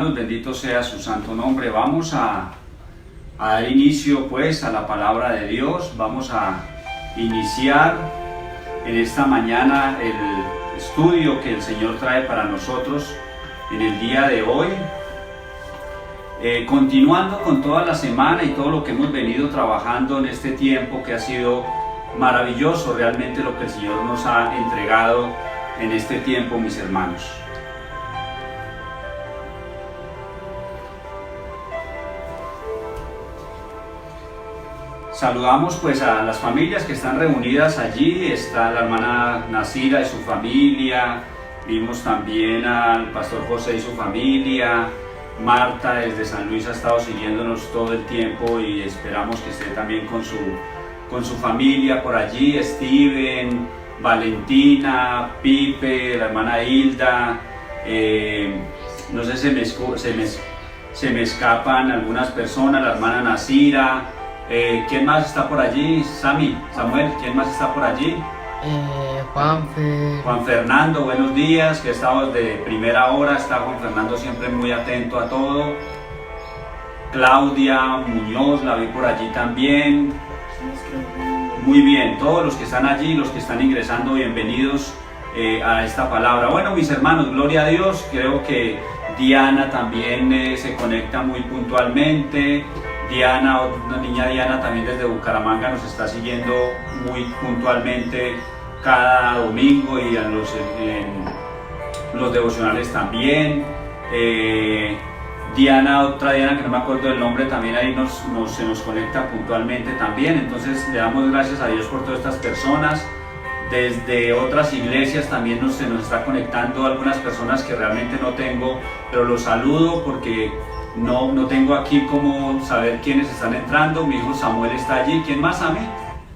hermanos, bendito sea su santo nombre. Vamos a dar inicio pues a la palabra de Dios. Vamos a iniciar en esta mañana el estudio que el Señor trae para nosotros en el día de hoy. Continuando con toda la semana y todo lo que hemos venido trabajando en este tiempo que ha sido maravilloso realmente lo que el Señor nos ha entregado en este tiempo, mis hermanos. Saludamos pues a las familias que están reunidas allí. Está la hermana Nasira y su familia, vimos también al pastor José y su familia. Marta desde San Luis ha estado siguiéndonos todo el tiempo y esperamos que esté también con su familia por allí. Steven, Valentina, Pipe, la hermana Hilda, no sé, se me escapan algunas personas, la hermana Nasira. ¿Quién más está por allí? Samuel, ¿quién más está por allí? Juan Fernando, buenos días, que estamos de primera hora. Está Juan Fernando siempre muy atento a todo. Claudia Muñoz, la vi por allí también. Muy bien, todos los que están allí, los que están ingresando, bienvenidos a esta palabra. Bueno, mis hermanos, gloria a Dios. Creo que Diana también se conecta muy puntualmente. Diana, una niña Diana también desde Bucaramanga nos está siguiendo muy puntualmente cada domingo y en los devocionales también. Diana, otra Diana que no me acuerdo del nombre, también ahí se nos conecta puntualmente también. Entonces le damos gracias a Dios por todas estas personas. Desde otras iglesias también se nos está conectando algunas personas que realmente no tengo, pero los saludo porque no tengo aquí cómo saber quiénes están entrando. Mi hijo Samuel está allí. ¿Quién más, Sammy?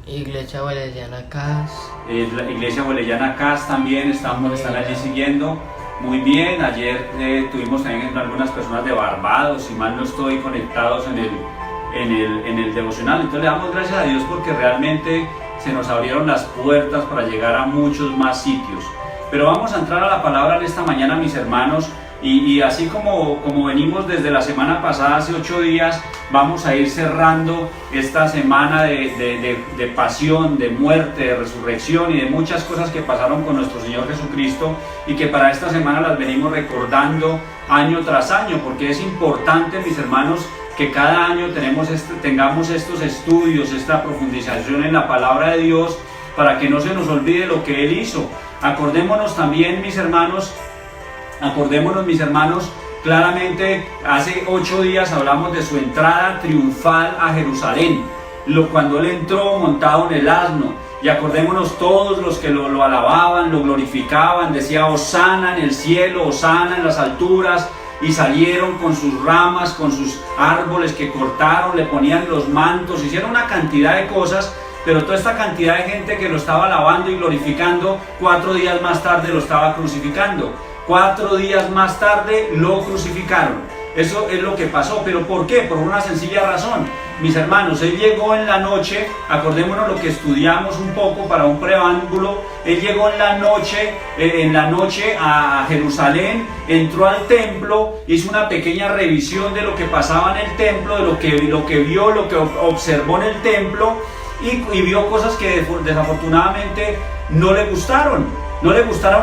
Iglesia Bolellana Cas. La Iglesia Bolellana Cas también están allí siguiendo. Muy bien, ayer tuvimos también algunas personas de Barbados, si mal no estoy, conectados en el devocional. Entonces le damos gracias a Dios porque realmente se nos abrieron las puertas para llegar a muchos más sitios. Pero vamos a entrar a la palabra en esta mañana, mis hermanos. Y así como venimos desde la semana pasada, hace 8 días, vamos a ir cerrando esta semana de pasión, de muerte, de resurrección y de muchas cosas que pasaron con nuestro Señor Jesucristo y que para esta semana las venimos recordando año tras año, porque es importante, mis hermanos, que cada año tengamos estos estudios, esta profundización en la palabra de Dios para que no se nos olvide lo que Él hizo. Acordémonos también, mis hermanos, claramente hace 8 días hablamos de su entrada triunfal a Jerusalén, cuando Él entró montado en el asno, y acordémonos todos los que lo alababan, lo glorificaban, decía Hosana en el cielo, Hosana en las alturas, y salieron con sus ramas, con sus árboles que cortaron, le ponían los mantos, hicieron una cantidad de cosas. Pero toda esta cantidad de gente que lo estaba alabando y glorificando, 4 días más tarde lo estaba crucificando. 4 días más tarde lo crucificaron. Eso es lo que pasó. ¿Pero por qué? Por una sencilla razón. Mis hermanos, Él llegó en la noche, acordémonos lo que estudiamos un poco para un preámbulo. Él llegó en la noche a Jerusalén, entró al templo, hizo una pequeña revisión de lo que pasaba en el templo, de lo que vio, lo que observó en el templo, y vio cosas que desafortunadamente no le gustaron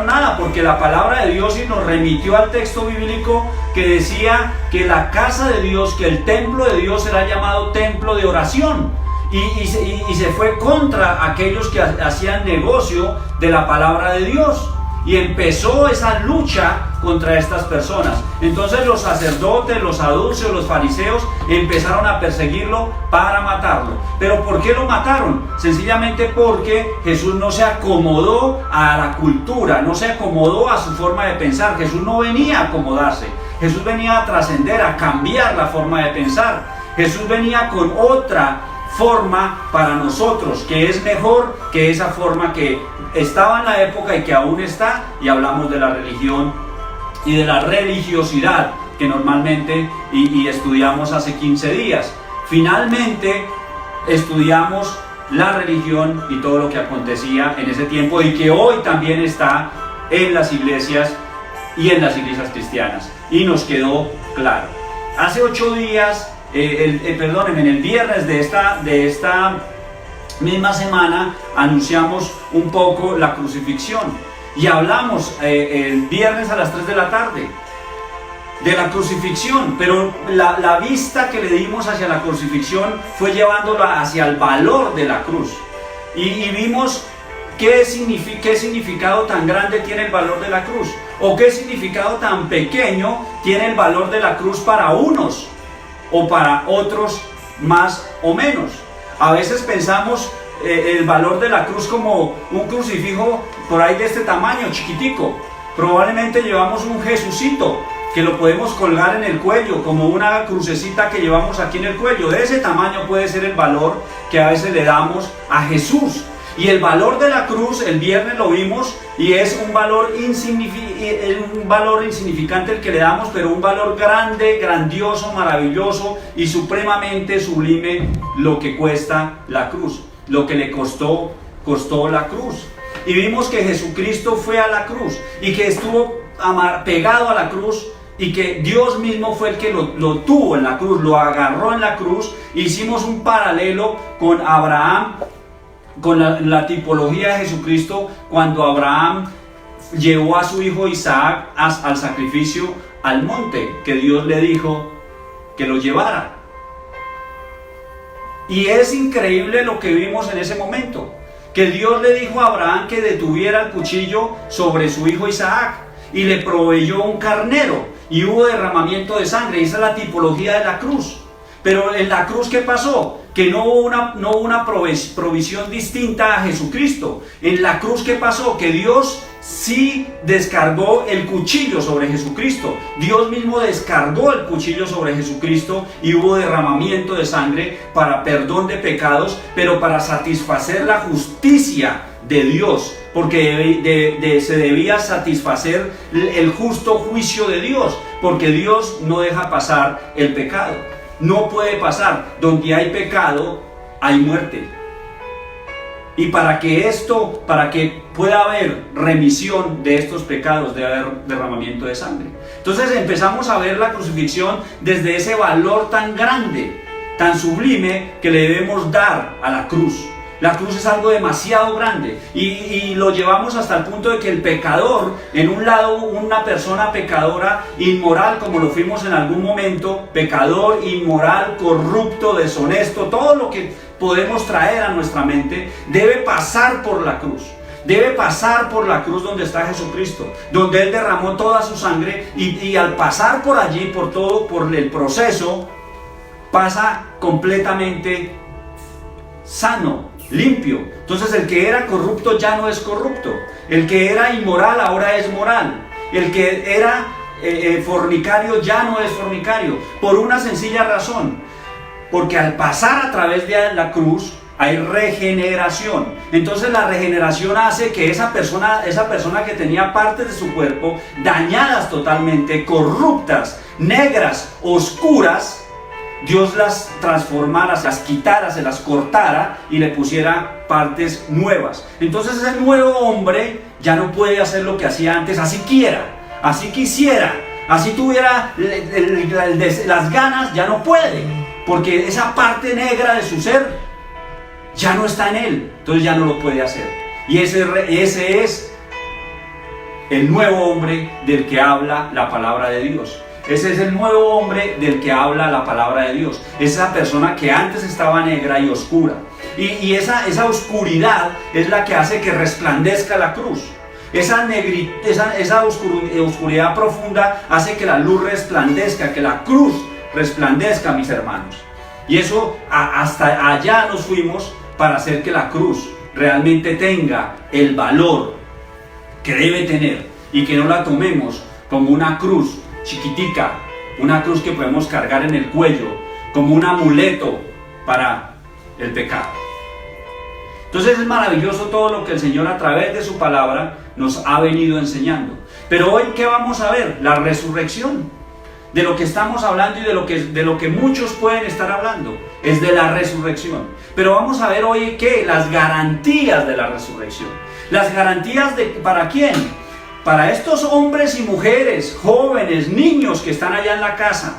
nada, porque la palabra de Dios y nos remitió al texto bíblico que decía que la casa de Dios, que el templo de Dios será llamado templo de oración, y se fue contra aquellos que hacían negocio de la palabra de Dios, y empezó esa lucha contra estas personas. Entonces los sacerdotes, los saduceos, los fariseos empezaron a perseguirlo para matarlo. ¿Pero por qué lo mataron? Sencillamente porque Jesús no se acomodó a la cultura, no se acomodó a su forma de pensar. Jesús no venía a acomodarse, Jesús venía a trascender, a cambiar la forma de pensar. Jesús venía con otra forma para nosotros, que es mejor que esa forma que estaba en la época y que aún está, y hablamos de la religión y de la religiosidad que normalmente y estudiamos hace 15 días. Finalmente estudiamos la religión y todo lo que acontecía en ese tiempo y que hoy también está en las iglesias y en las iglesias cristianas. y nos quedó claro. Hace 8 días, perdónenme, en el viernes de esta misma semana anunciamos un poco la crucifixión y hablamos el viernes a las 3 de la tarde de la crucifixión, pero la vista que le dimos hacia la crucifixión fue llevándola hacia el valor de la cruz y vimos qué significado tan grande tiene el valor de la cruz o qué significado tan pequeño tiene el valor de la cruz para unos o para otros más o menos. A veces pensamos el valor de la cruz como un crucifijo por ahí de este tamaño, chiquitico. Probablemente llevamos un Jesucito que lo podemos colgar en el cuello, como una crucecita que llevamos aquí en el cuello. De ese tamaño puede ser el valor que a veces le damos a Jesús. Y el valor de la cruz, el viernes lo vimos, y es un valor insignificante el que le damos, pero un valor grande, grandioso, maravilloso y supremamente sublime lo que cuesta la cruz, lo que le costó la cruz. Y vimos que Jesucristo fue a la cruz y que estuvo pegado a la cruz y que Dios mismo fue el que lo tuvo en la cruz, lo agarró en la cruz. Hicimos un paralelo con Abraham, con la tipología de Jesucristo, cuando Abraham llevó a su hijo Isaac al sacrificio al monte, que Dios le dijo que lo llevara. Y es increíble lo que vimos en ese momento, que Dios le dijo a Abraham que detuviera el cuchillo sobre su hijo Isaac y le proveyó un carnero y hubo derramamiento de sangre. Esa es la tipología de la cruz. Pero en la cruz, ¿qué pasó? Que no hubo una provisión distinta a Jesucristo. En la cruz, ¿qué pasó? Que Dios sí descargó el cuchillo sobre Jesucristo. Dios mismo descargó el cuchillo sobre Jesucristo y hubo derramamiento de sangre para perdón de pecados, pero para satisfacer la justicia de Dios, porque se debía satisfacer el justo juicio de Dios, porque Dios no deja pasar el pecado. No puede pasar. Donde hay pecado, hay muerte. Y para que pueda haber remisión de estos pecados, debe haber derramamiento de sangre. Entonces empezamos a ver la crucifixión desde ese valor tan grande, tan sublime que le debemos dar a la cruz. La cruz es algo demasiado grande y lo llevamos hasta el punto de que el pecador, en un lado una persona pecadora, inmoral, como lo fuimos en algún momento, pecador, inmoral, corrupto, deshonesto, todo lo que podemos traer a nuestra mente, debe pasar por la cruz. Debe pasar por la cruz donde está Jesucristo, donde Él derramó toda su sangre y al pasar por allí, por el proceso, pasa completamente sano, limpio. Entonces el que era corrupto ya no es corrupto, el que era inmoral ahora es moral, el que era fornicario ya no es fornicario, por una sencilla razón, porque al pasar a través de la cruz hay regeneración. Entonces la regeneración hace que esa persona que tenía partes de su cuerpo dañadas totalmente, corruptas, negras, oscuras, Dios las transformara, se las quitara, se las cortara y le pusiera partes nuevas. Entonces ese nuevo hombre ya no puede hacer lo que hacía antes, así quiera, así quisiera, así tuviera las ganas, ya no puede, porque esa parte negra de su ser ya no está en él, entonces ya no lo puede hacer. Y ese es el nuevo hombre del que habla la palabra de Dios. Ese es el nuevo hombre del que habla la palabra de Dios. Esa persona que antes estaba negra y oscura. Y esa oscuridad es la que hace que resplandezca la cruz. Esa oscuridad profunda hace que la luz resplandezca, que la cruz resplandezca, mis hermanos. Y eso hasta allá nos fuimos para hacer que la cruz realmente tenga el valor que debe tener y que no la tomemos como una cruz chiquitica, una cruz que podemos cargar en el cuello como un amuleto para el pecado. Entonces es maravilloso todo lo que el Señor a través de su palabra nos ha venido enseñando. Pero hoy, ¿qué vamos a ver? La resurrección. De lo que estamos hablando y de lo que muchos pueden estar hablando es de la resurrección. Pero vamos a ver hoy ¿qué? Las garantías de la resurrección. Las garantías ¿para quién? para estos hombres y mujeres, jóvenes, niños que están allá en la casa,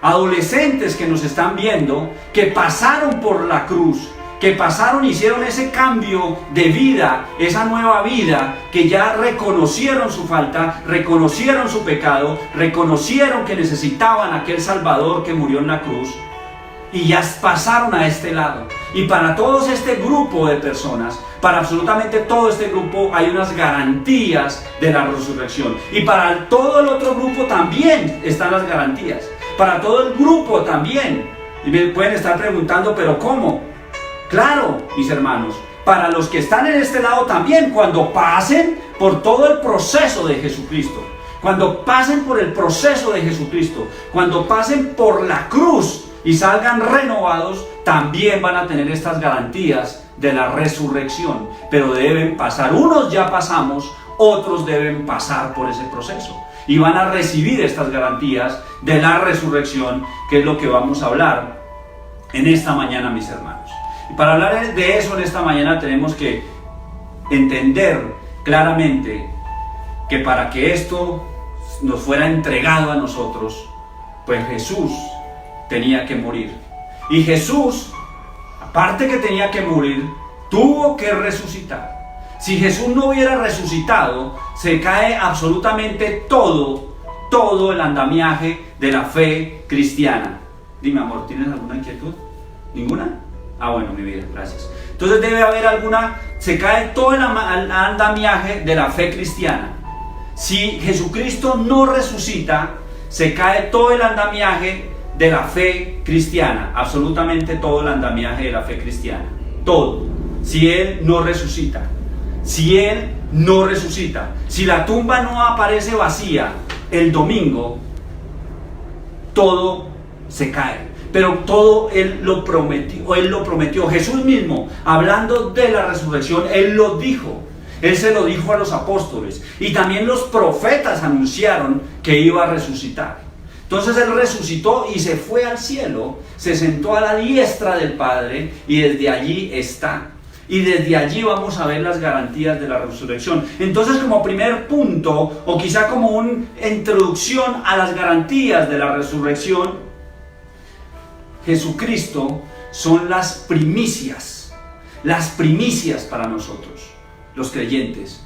adolescentes que nos están viendo, que pasaron por la cruz, que pasaron, hicieron ese cambio de vida, esa nueva vida, que ya reconocieron su falta, reconocieron su pecado, reconocieron que necesitaban aquel Salvador que murió en la cruz, y ya pasaron a este lado. Y para todo este grupo de personas, para absolutamente todo este grupo, hay unas garantías de la resurrección. Y para todo el otro grupo también están las garantías. Para todo el grupo también. Y me pueden estar preguntando, ¿pero cómo? Claro, mis hermanos, para los que están en este lado también, cuando pasen por todo el proceso de Jesucristo, cuando pasen por el proceso de Jesucristo, cuando pasen por la cruz y salgan renovados, también van a tener estas garantías de la resurrección. Pero deben pasar, unos ya pasamos, otros deben pasar por ese proceso y van a recibir estas garantías de la resurrección, que es lo que vamos a hablar en esta mañana, mis hermanos. Y para hablar de eso en esta mañana tenemos que entender claramente que para que esto nos fuera entregado a nosotros, pues Jesús tenía que morir. Y Jesús, aparte que tenía que morir, tuvo que resucitar. Si Jesús no hubiera resucitado, se cae absolutamente todo el andamiaje de la fe cristiana. Dime, amor, ¿tienes alguna inquietud? ¿Ninguna? Ah, bueno, mi vida, gracias. Entonces debe haber alguna, se cae todo el andamiaje de la fe cristiana. Si Jesucristo no resucita, se cae todo el andamiaje de la fe cristiana, absolutamente todo el andamiaje de la fe cristiana, todo. Si Él no resucita, si la tumba no aparece vacía el domingo, todo se cae. Pero todo Él lo prometió. Jesús mismo, hablando de la resurrección, Él lo dijo. Él se lo dijo a los apóstoles. Y también los profetas anunciaron que iba a resucitar. Entonces Él resucitó y se fue al cielo, se sentó a la diestra del Padre y desde allí está. Y desde allí vamos a ver las garantías de la resurrección. Entonces, como primer punto, o quizá como una introducción a las garantías de la resurrección, Jesucristo son las primicias para nosotros, los creyentes.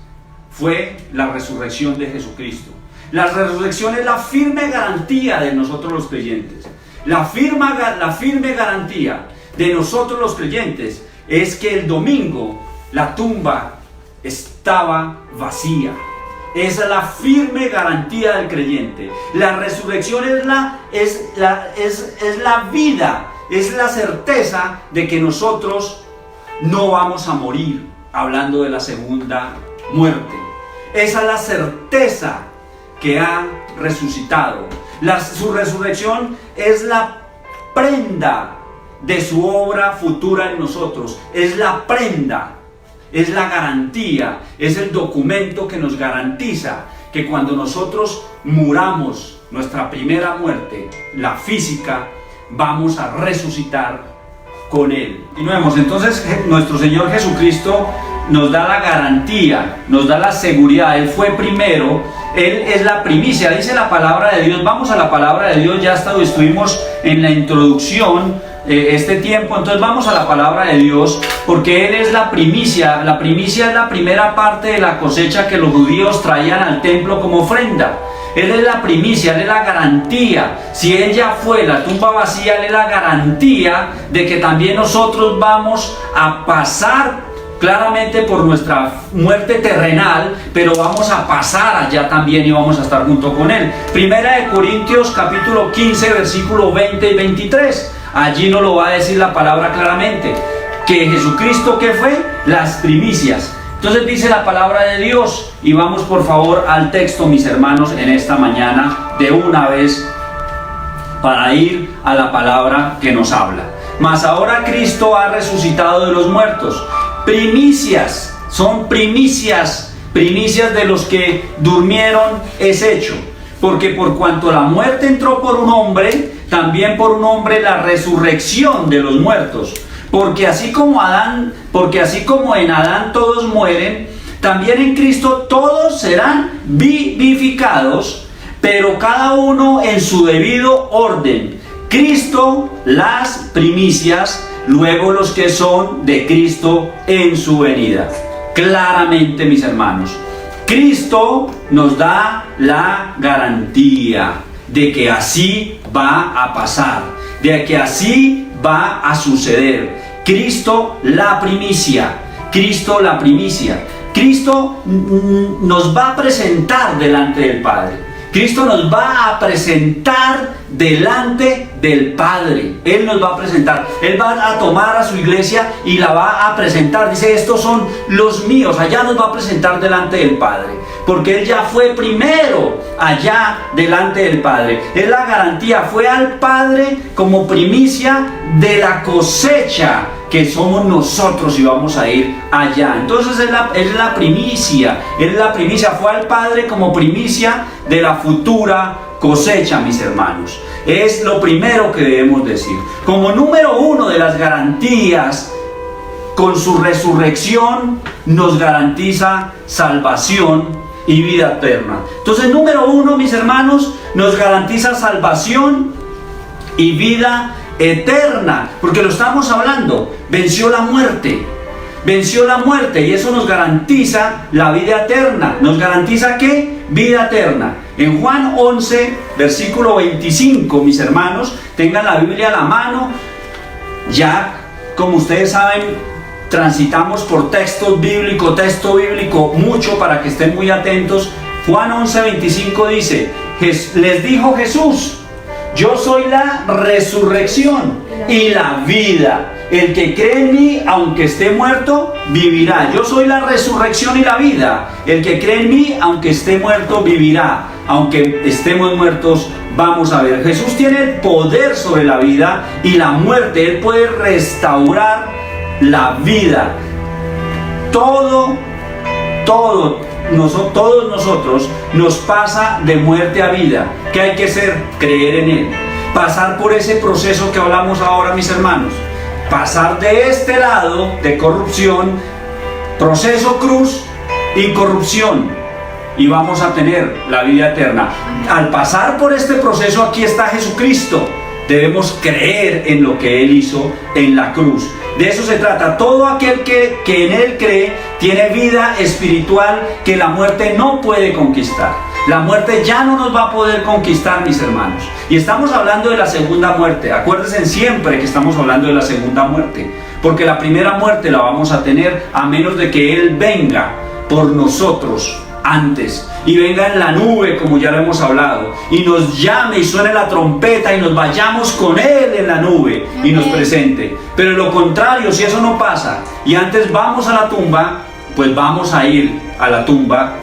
Fue la resurrección de Jesucristo. La resurrección es la firme garantía de nosotros los creyentes. La firme garantía de nosotros los creyentes es que el domingo la tumba estaba vacía. Esa es la firme garantía del creyente. La resurrección es la vida, es la certeza de que nosotros no vamos a morir, hablando de la segunda muerte. Esa es la certeza que ha resucitado. Su resurrección es la prenda de su obra futura en nosotros. Es la prenda. Es la garantía, es el documento que nos garantiza que cuando nosotros muramos nuestra primera muerte, la física, vamos a resucitar con Él. Y vemos, entonces nuestro Señor Jesucristo nos da la garantía, nos da la seguridad. Él fue primero, Él es la primicia, dice la palabra de Dios. Vamos a la palabra de Dios, ya estuvimos en la introducción este tiempo, entonces vamos a la palabra de Dios, porque Él es la primicia. La primicia es la primera parte de la cosecha que los judíos traían al templo como ofrenda. Él es la primicia, Él es la garantía. Si Él ya fue la tumba vacía, Él es la garantía de que también nosotros vamos a pasar claramente por nuestra muerte terrenal, pero vamos a pasar allá también y vamos a estar junto con Él. Primera de Corintios capítulo 15 versículo 20 y 23. Allí nos lo va a decir la palabra claramente, que Jesucristo, ¿qué fue? Las primicias. Entonces dice la palabra de Dios, y vamos por favor al texto, mis hermanos, en esta mañana, de una vez, para ir a la palabra que nos habla. Mas ahora Cristo ha resucitado de los muertos. Primicias, son primicias de los que durmieron es hecho. Porque por cuanto la muerte entró por un hombre, también por un hombre la resurrección de los muertos. Porque así como en Adán todos mueren, también en Cristo todos serán vivificados, pero cada uno en su debido orden. Cristo las primicias, luego los que son de Cristo en su venida. Claramente, mis hermanos, Cristo nos da la garantía de que así va a pasar, de que así va a suceder. Cristo la primicia, Cristo la primicia. Cristo nos va a presentar delante del Padre. Cristo nos va a presentar delante del Padre. Él nos va a presentar. Él va a tomar a su iglesia y la va a presentar. Dice, estos son los míos. Allá nos va a presentar delante del Padre. Porque Él ya fue primero allá delante del Padre. Es la garantía. Fue al Padre como primicia de la cosecha que somos nosotros y vamos a ir allá. Entonces es la primicia. Es la primicia. Fue al Padre como primicia de la futura cosecha, mis hermanos. Es lo primero que debemos decir. Como número uno de las garantías, con su resurrección nos garantiza salvación y vida eterna. Entonces, número uno, mis hermanos, nos garantiza salvación y vida eterna, porque lo estamos hablando. Venció la muerte y eso nos garantiza la vida eterna. ¿Nos garantiza qué? Vida eterna. En Juan 11, versículo 25, mis hermanos, tengan la Biblia a la mano. Ya, como ustedes saben, transitamos por texto bíblico mucho, para que estén muy atentos. Juan 11, 25 dice, les dijo Jesús, yo soy la resurrección y la vida. El que cree en mí, aunque esté muerto, vivirá. Yo soy la resurrección y la vida. El que cree en mí, aunque esté muerto, vivirá. Aunque estemos muertos, vamos a ver. Jesús tiene el poder sobre la vida y la muerte. Él puede restaurar la vida. Todos nosotros nos pasa de muerte a vida. ¿Qué hay que hacer? Creer en Él. Pasar por ese proceso que hablamos ahora, mis hermanos. Pasar de este lado de corrupción, proceso cruz y corrupción, y vamos a tener la vida eterna. Al pasar por este proceso, aquí está Jesucristo. Debemos creer en lo que Él hizo en la cruz. De eso se trata. Todo aquel que en Él cree tiene vida espiritual que la muerte no puede conquistar. La muerte ya no nos va a poder conquistar, mis hermanos. Y estamos hablando de la segunda muerte. Acuérdense siempre que estamos hablando de la segunda muerte, porque la primera muerte la vamos a tener a menos de que Él venga por nosotros antes, y venga en la nube, como ya lo hemos hablado, y nos llame y suene la trompeta y nos vayamos con Él en la nube y nos presente. Pero lo contrario, si eso no pasa y antes vamos a la tumba, pues vamos a ir a la tumba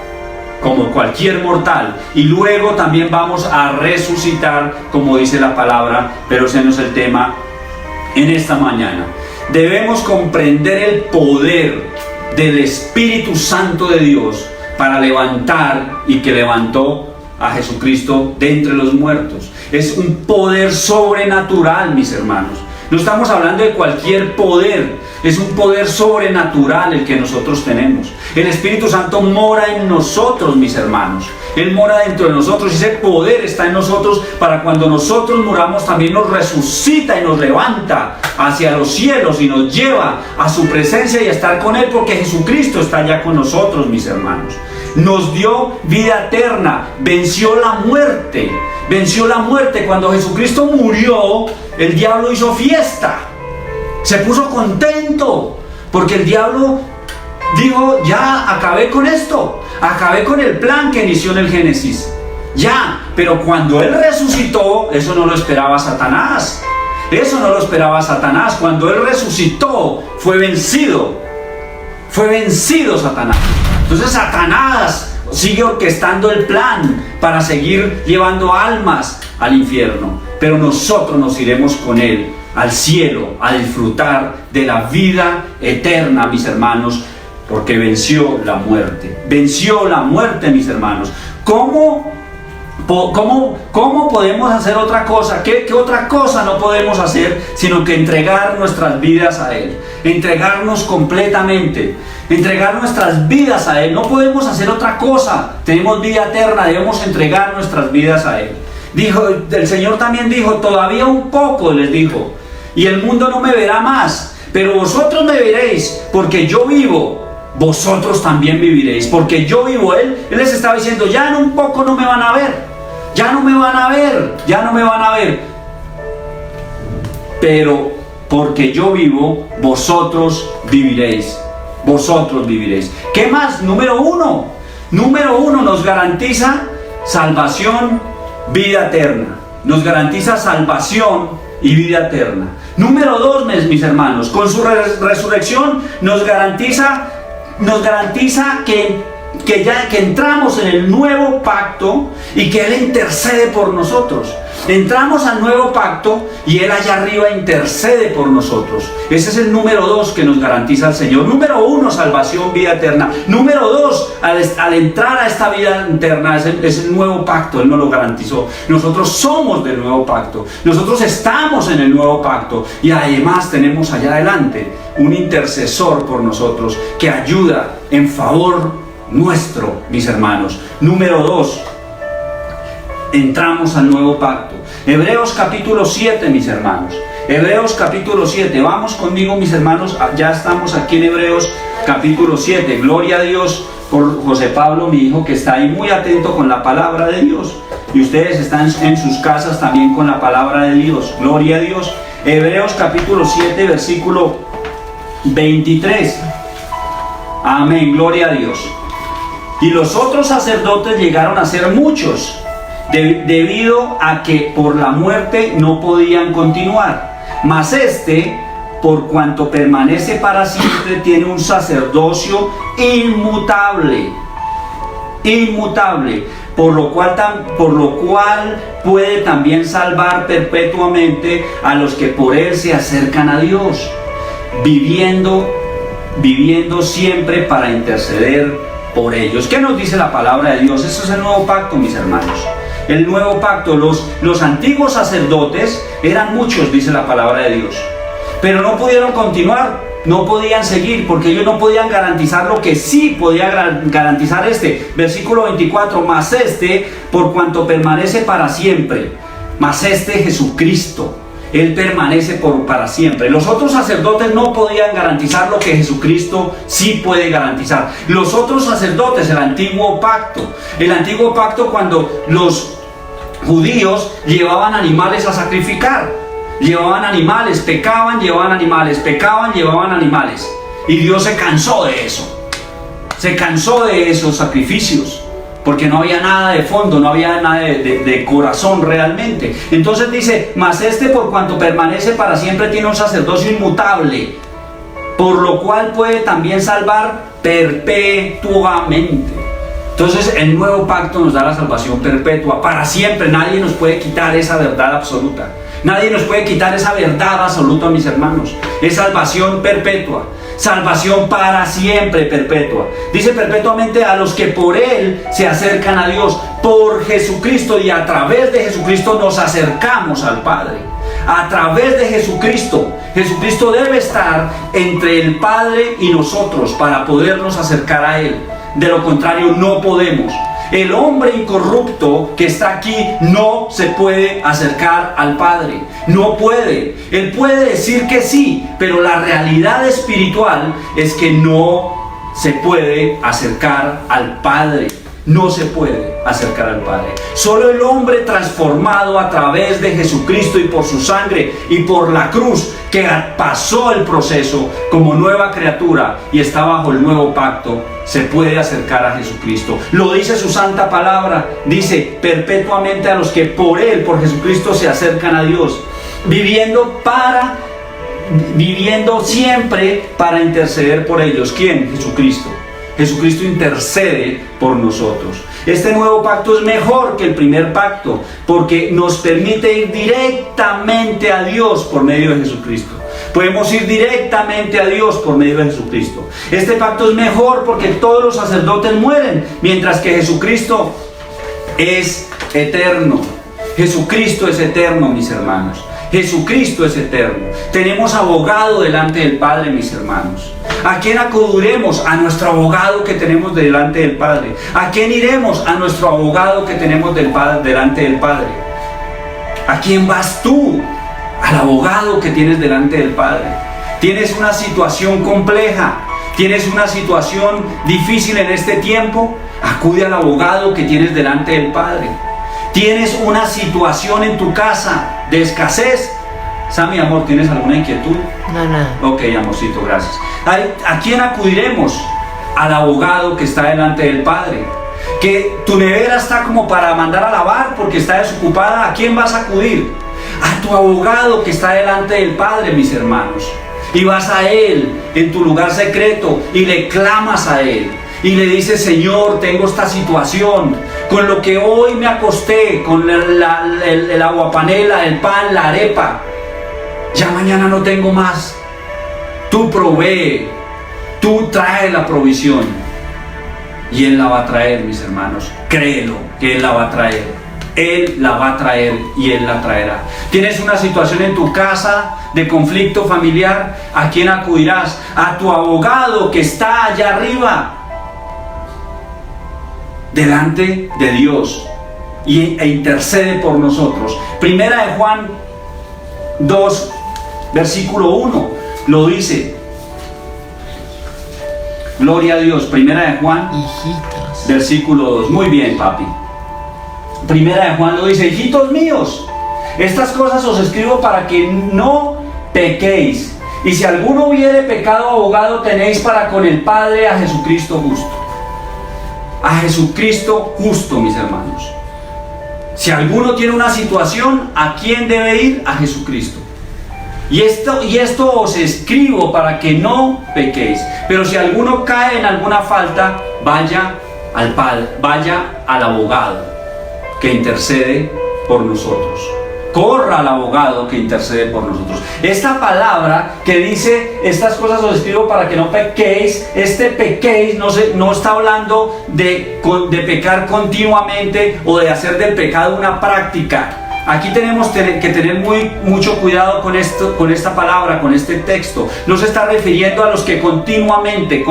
como cualquier mortal, y luego también vamos a resucitar, como dice la palabra, pero ese no es el tema en esta mañana. Debemos comprender el poder del Espíritu Santo de Dios para levantar, y que levantó a Jesucristo de entre los muertos. Es un poder sobrenatural, mis hermanos. No estamos hablando de cualquier poder, es un poder sobrenatural el que nosotros tenemos. El Espíritu Santo mora en nosotros, mis hermanos. Él mora dentro de nosotros y ese poder está en nosotros para cuando nosotros muramos también nos resucita y nos levanta hacia los cielos y nos lleva a su presencia y a estar con Él, porque Jesucristo está allá con nosotros, mis hermanos. Nos dio vida eterna, venció la muerte. Venció la muerte. Cuando Jesucristo murió, el diablo hizo fiesta. Se puso contento porque el diablo dijo, ya acabé con esto, acabé con el plan que inició en el Génesis. Ya, pero cuando Él resucitó, eso no lo esperaba Satanás. Eso no lo esperaba Satanás. Cuando Él resucitó, fue vencido. Fue vencido Satanás. Entonces Satanás sigue orquestando el plan para seguir llevando almas al infierno. Pero nosotros nos iremos con Él al cielo a disfrutar de la vida eterna, mis hermanos, porque venció la muerte. Venció la muerte, mis hermanos. ¿Cómo ¿Cómo podemos hacer otra cosa? ¿Qué otra cosa no podemos hacer sino que entregar nuestras vidas a Él? Entregarnos completamente, entregar nuestras vidas a Él. No podemos hacer otra cosa. Tenemos vida eterna, debemos entregar nuestras vidas a Él. El Señor también dijo, todavía un poco, les dijo, y el mundo no me verá más, pero vosotros me veréis, porque yo vivo, vosotros también viviréis, porque yo vivo. Él les estaba diciendo, ya en un poco no me van a ver, ya no me van a ver, ya no me van a ver, pero porque yo vivo, vosotros viviréis, vosotros viviréis. ¿Qué más? Número uno, nos garantiza salvación, vida eterna, nos garantiza salvación y vida eterna. Número dos, mis hermanos, con su resurrección nos garantiza que entramos en el nuevo pacto y que Él intercede por nosotros. Entramos al nuevo pacto y Él allá arriba intercede por nosotros. Ese es el número dos que nos garantiza el Señor. Número uno, salvación, vida eterna. Número dos, al entrar a esta vida eterna, es el nuevo pacto. Él nos lo garantizó. Nosotros somos del nuevo pacto. Nosotros estamos en el nuevo pacto. Y además tenemos allá adelante un intercesor por nosotros que ayuda en favor nuestro, mis hermanos. Número dos, entramos al nuevo pacto. Hebreos capítulo 7, mis hermanos. Hebreos capítulo 7. Vamos conmigo, mis hermanos. Ya estamos aquí en Hebreos capítulo 7. Gloria a Dios por José Pablo, mi hijo, que está ahí muy atento con la palabra de Dios. Y ustedes están en sus casas también con la palabra de Dios. Gloria a Dios. Hebreos capítulo 7, versículo 23. Amén. Gloria a Dios. Y los otros sacerdotes llegaron a ser muchos, debido a que por la muerte no podían continuar. Mas este, por cuanto permanece para siempre, tiene un sacerdocio inmutable, por lo cual puede también salvar perpetuamente a los que por Él se acercan a Dios, viviendo siempre para interceder por ellos. ¿Qué nos dice la palabra de Dios? Eso es el nuevo pacto, mis hermanos. El nuevo pacto. Los antiguos sacerdotes eran muchos, dice la palabra de Dios, pero no pudieron continuar, no podían seguir, porque ellos no podían garantizar lo que sí podía garantizar este. Versículo 24. Mas este, por cuanto permanece para siempre, mas este, Jesucristo, Él permanece para siempre. Los otros sacerdotes no podían garantizar lo que Jesucristo sí puede garantizar. Los otros sacerdotes, el antiguo pacto, cuando los judíos llevaban animales a sacrificar, llevaban animales, pecaban, llevaban animales, llevaban animales. Y Dios se cansó de eso. Se cansó de esos sacrificios, porque no había nada de fondo, no había nada de corazón realmente. Entonces dice, mas este, por cuanto permanece para siempre, tiene un sacerdocio inmutable, por lo cual puede también salvar perpetuamente. Entonces el nuevo pacto nos da la salvación perpetua, para siempre. Nadie nos puede quitar esa verdad absoluta. Nadie nos puede quitar esa verdad absoluta, mis hermanos. Es salvación perpetua. Salvación para siempre, perpetua. Dice perpetuamente a los que por Él se acercan a Dios, por Jesucristo, y a través de Jesucristo nos acercamos al Padre. A través de Jesucristo. Jesucristo debe estar entre el Padre y nosotros para podernos acercar a Él. De lo contrario, no podemos. El hombre incorrupto que está aquí no se puede acercar al Padre. No puede. Él puede decir que sí, pero la realidad espiritual es que no se puede acercar al Padre. No se puede acercar al Padre. Solo el hombre transformado a través de Jesucristo y por su sangre y por la cruz, que pasó el proceso como nueva criatura y está bajo el nuevo pacto, se puede acercar a Jesucristo. Lo dice su santa palabra. Dice perpetuamente a los que por Él, por Jesucristo, se acercan a Dios, viviendo siempre para interceder por ellos. ¿Quién? Jesucristo. Jesucristo intercede por nosotros. Este nuevo pacto es mejor que el primer pacto, porque nos permite ir directamente a Dios por medio de Jesucristo. Podemos ir directamente a Dios por medio de Jesucristo. Este pacto es mejor porque todos los sacerdotes mueren, mientras que Jesucristo es eterno. Jesucristo es eterno, mis hermanos. Jesucristo es eterno. Tenemos abogado delante del Padre, mis hermanos. ¿A quién acudiremos? A nuestro abogado que tenemos delante del Padre. ¿A quién iremos? A nuestro abogado que tenemos delante del Padre. ¿A quién vas tú? Al abogado que tienes delante del Padre. Tienes una situación compleja, tienes una situación difícil en este tiempo, acude al abogado que tienes delante del Padre. Tienes una situación en tu casa de escasez. Sammy, amor, ¿tienes alguna inquietud? No. Ok, amorcito, gracias. ¿A quién acudiremos? Al abogado que está delante del Padre. Que tu nevera está como para mandar a lavar porque está desocupada. ¿A quién vas a acudir? A tu abogado que está delante del Padre, mis hermanos. Y vas a Él en tu lugar secreto y le clamas a Él. Y le dices: Señor, tengo esta situación, con lo que hoy me acosté, con el aguapanela, el pan, la arepa, ya mañana no tengo más. Tú provee, tú traes la provisión. Y Él la va a traer, mis hermanos. Créelo, que Él la va a traer. Él la va a traer y Él la traerá. Tienes una situación en tu casa de conflicto familiar, ¿a quién acudirás? A tu abogado que está allá arriba, delante de Dios, e intercede por nosotros. Primera de Juan 2, versículo 1, lo dice. Gloria a Dios. Primera de Juan, Hijitos. versículo 2. Muy bien, papi. Primera de Juan lo dice: hijitos míos, estas cosas os escribo para que no pequéis. Y si alguno hubiere pecado, abogado tenéis para con el Padre, a Jesucristo justo. A Jesucristo justo, mis hermanos. Si alguno tiene una situación, ¿a quién debe ir? A Jesucristo. Y esto os escribo para que no pequéis. Pero si alguno cae en alguna falta, vaya al Padre, vaya al abogado que intercede por nosotros. Corra al abogado que intercede por nosotros. Esta palabra que dice: estas cosas os escribo para que no pequéis, pequéis no está hablando de pecar continuamente o de hacer del pecado una práctica. Aquí tenemos que tener mucho cuidado con esta palabra, con este texto. No se está refiriendo a los que continuamente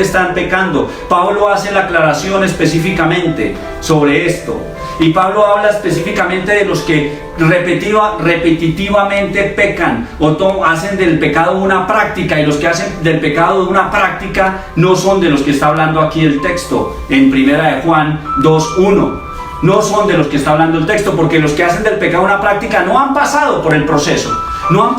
están pecando. Pablo hace la aclaración específicamente sobre esto. Y Pablo habla específicamente de los que repetitivamente pecan o hacen del pecado una práctica, y los que hacen del pecado una práctica no son de los que está hablando aquí el texto en Primera de Juan 2:1. No son de los que está hablando el texto, porque los que hacen del pecado una práctica no han pasado por el proceso. No han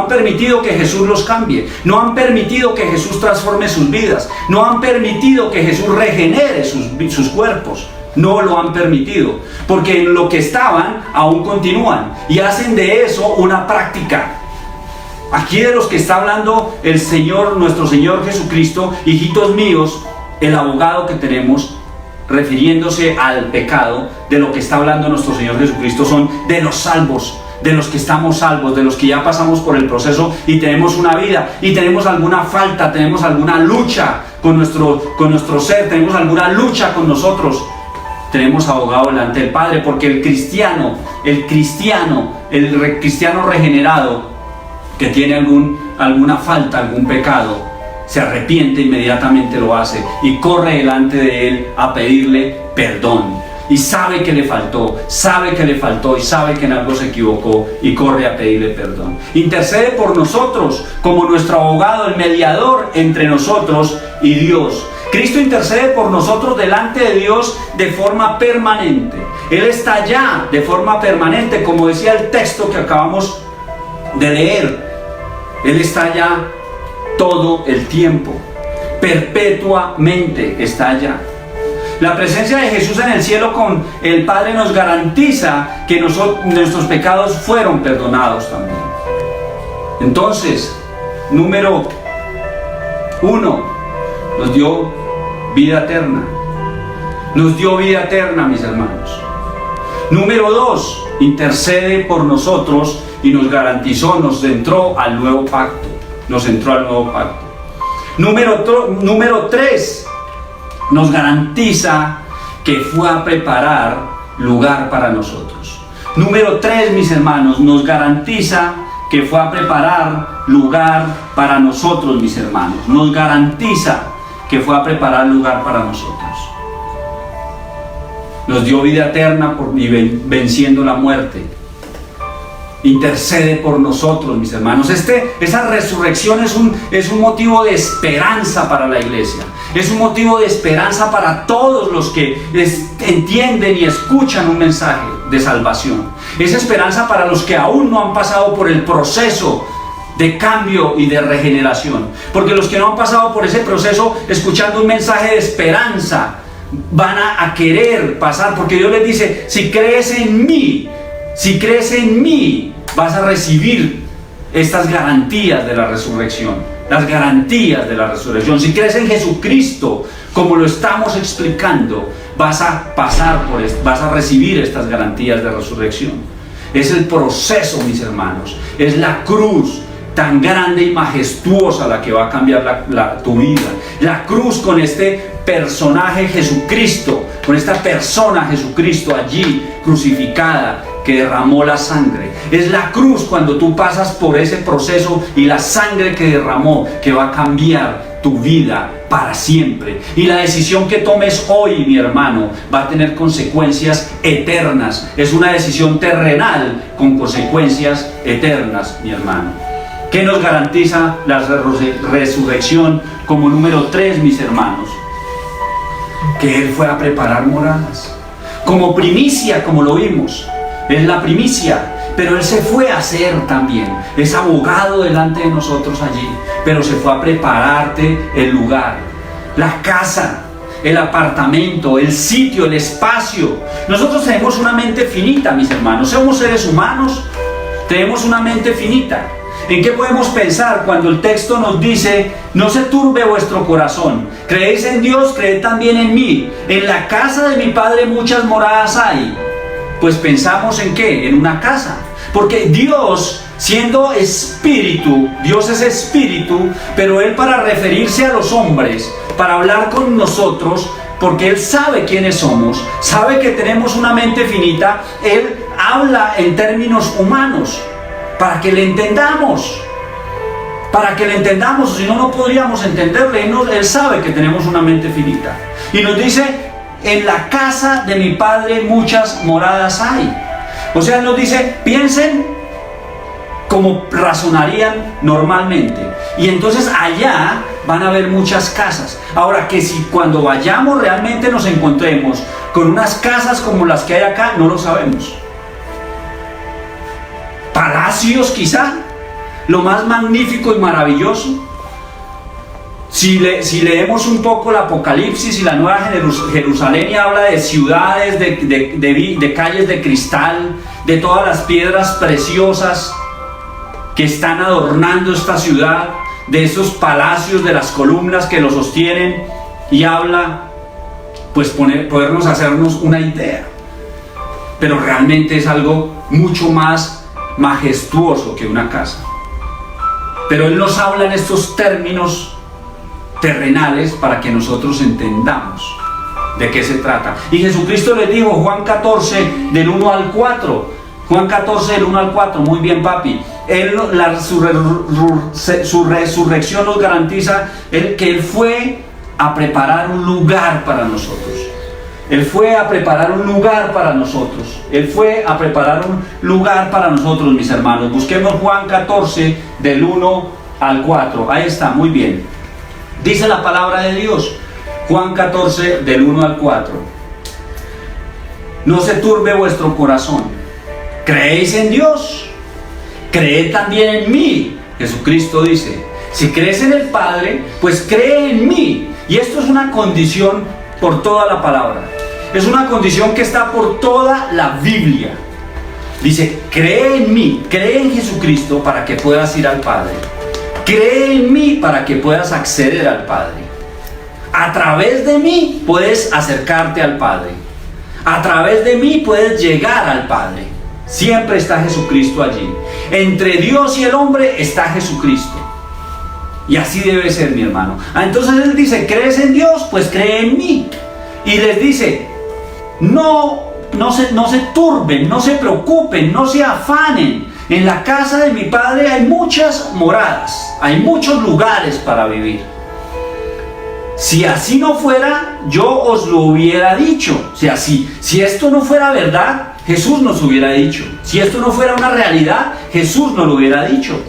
permitido que Jesús los cambie. No han permitido que Jesús transforme sus vidas. No han permitido que Jesús regenere sus cuerpos. No lo han permitido, porque en lo que estaban aún continúan y hacen de eso una práctica. Aquí de los que está hablando el Señor, nuestro Señor Jesucristo: hijitos míos, el abogado que tenemos, refiriéndose al pecado. De lo que está hablando nuestro Señor Jesucristo son de los salvos, de los que estamos salvos, de los que ya pasamos por el proceso y tenemos una vida, y tenemos alguna falta, tenemos alguna lucha con nuestro ser, tenemos alguna lucha con nosotros. Tenemos abogado delante del Padre, porque el cristiano regenerado que tiene alguna falta, algún pecado, se arrepiente, inmediatamente lo hace y corre delante de Él a pedirle perdón. Y sabe que le faltó y sabe que en algo se equivocó y corre a pedirle perdón. Intercede por nosotros como nuestro abogado, el mediador entre nosotros y Dios. Cristo intercede por nosotros delante de Dios de forma permanente. Él está allá de forma permanente, como decía el texto que acabamos de leer. Él está allá todo el tiempo, perpetuamente está allá. La presencia de Jesús en el cielo con el Padre nos garantiza que nuestros pecados fueron perdonados también. Entonces, número 1, nos dio vida eterna. Nos dio vida eterna, mis hermanos. Número 2, intercede por nosotros y nos garantizó, nos entró al nuevo pacto. Número 3, nos garantiza que fue a preparar lugar para nosotros. Número 3, mis hermanos, nos garantiza que fue a preparar lugar para nosotros, mis hermanos. Nos garantiza que fue a preparar lugar para nosotros. Nos dio vida eterna venciendo la muerte. Intercede por nosotros, mis hermanos. Esa resurrección es un motivo de esperanza para la iglesia. Es un motivo de esperanza para todos los que entienden y escuchan un mensaje de salvación. Es esperanza para los que aún no han pasado por el proceso de cambio y de regeneración. Porque los que no han pasado por ese proceso, escuchando un mensaje de esperanza, van a querer pasar, porque Dios les dice: si crees en mí, vas a recibir estas garantías de la resurrección. Las garantías de la resurrección. Si crees en Jesucristo, como lo estamos explicando, vas a pasar por esto, vas a recibir estas garantías de resurrección. Es el proceso, mis hermanos. Es la cruz tan grande y majestuosa la que va a cambiar tu vida. La cruz con este personaje Jesucristo, con esta persona Jesucristo allí crucificada, que derramó la sangre. Es la cruz cuando tú pasas por ese proceso y la sangre que derramó, que va a cambiar tu vida para siempre. Y la decisión que tomes hoy, mi hermano, va a tener consecuencias eternas. Es una decisión terrenal con consecuencias eternas, mi hermano. ¿Qué nos garantiza la resurrección como número 3, mis hermanos? Que Él fue a preparar moradas. Como primicia, como lo vimos. Es la primicia, pero Él se fue a hacer también. Es abogado delante de nosotros allí, pero se fue a prepararte el lugar, la casa, el apartamento, el sitio, el espacio. Nosotros tenemos una mente finita, mis hermanos. Somos seres humanos, tenemos una mente finita. ¿En qué podemos pensar cuando el texto nos dice: no se turbe vuestro corazón? Creéis en Dios, creed también en mí. En la casa de mi Padre muchas moradas hay. Pues pensamos en ¿qué? En una casa. Porque Dios, siendo espíritu, Dios es espíritu, pero Él, para referirse a los hombres, para hablar con nosotros, porque Él sabe quiénes somos, sabe que tenemos una mente finita, Él habla en términos humanos, para que le entendamos. Si no, no podríamos entenderle. Él sabe que tenemos una mente finita. Y nos dice: en la casa de mi Padre muchas moradas hay. O sea, Él nos dice: piensen como razonarían normalmente. Y entonces allá van a haber muchas casas. Ahora, que si cuando vayamos realmente nos encontremos con unas casas como las que hay acá, no lo sabemos. Palacios quizá, lo más magnífico y maravilloso. Si leemos un poco el Apocalipsis y la Nueva Jerusalén, y habla de ciudades, de calles de cristal, de todas las piedras preciosas que están adornando esta ciudad, de esos palacios, de las columnas que lo sostienen, y habla, pues podernos hacernos una idea. Pero realmente es algo mucho más majestuoso que una casa. Pero Él nos habla en estos términos terrenales para que nosotros entendamos de qué se trata. Y Jesucristo les dijo, Juan 14 del 1 al 4, Juan 14 del 1 al 4, muy bien, papi. Su resurrección nos garantiza que Él fue a preparar un lugar para nosotros. Él fue a preparar un lugar para nosotros. Él fue a preparar un lugar para nosotros, mis hermanos. Busquemos Juan 14 del 1 al 4. Ahí está, muy bien. Dice la palabra de Dios, Juan 14 del 1 al 4. No se turbe vuestro corazón. ¿Creéis en Dios? Creed también en mí. Jesucristo dice, si crees en el Padre, pues cree en mí. Y esto es una condición por toda la palabra. Es una condición que está por toda la Biblia. Dice, cree en mí, cree en Jesucristo para que puedas ir al Padre. Cree en mí para que puedas acceder al Padre. A través de mí puedes acercarte al Padre. A través de mí puedes llegar al Padre. Siempre está Jesucristo allí. Entre Dios y el hombre está Jesucristo. Y así debe ser, mi hermano. Entonces Él dice, ¿crees en Dios? Pues cree en mí. Y les dice, no se turben, no se preocupen, no se afanen. En la casa de mi Padre hay muchas moradas, hay muchos lugares para vivir. Si así no fuera, yo os lo hubiera dicho. O sea, si esto no fuera verdad, Jesús nos hubiera dicho. Si esto no fuera una realidad, Jesús nos lo hubiera dicho.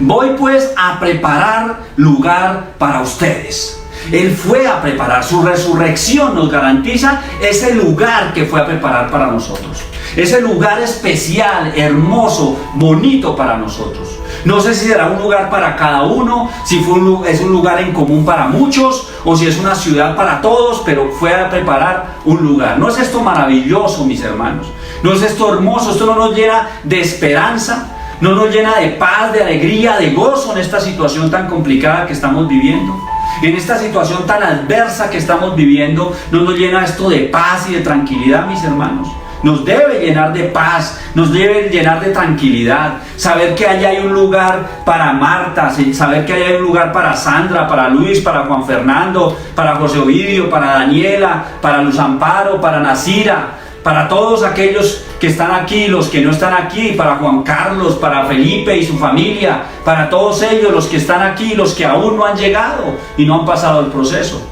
Voy pues a preparar lugar para ustedes. Él fue a preparar, su resurrección nos garantiza ese lugar que fue a preparar para nosotros. Ese lugar especial, hermoso, bonito para nosotros. No sé si será un lugar para cada uno, si es un lugar en común para muchos, o si es una ciudad para todos, pero fue a preparar un lugar. ¿No es esto maravilloso, mis hermanos? ¿No es esto hermoso? Esto no nos llena de esperanza, no nos llena de paz, de alegría, de gozo en esta situación tan complicada que estamos viviendo. En esta situación tan adversa que estamos viviendo, ¿no nos llena esto de paz y de tranquilidad, mis hermanos? Nos debe llenar de paz, nos debe llenar de tranquilidad. Saber que allá hay un lugar para Marta, saber que allá hay un lugar para Sandra, para Luis, para Juan Fernando, para José Ovidio, para Daniela, para Luz Amparo, para Nasira, para todos aquellos que están aquí, los que no están aquí, para Juan Carlos, para Felipe y su familia, para todos ellos, los que están aquí, los que aún no han llegado y no han pasado el proceso.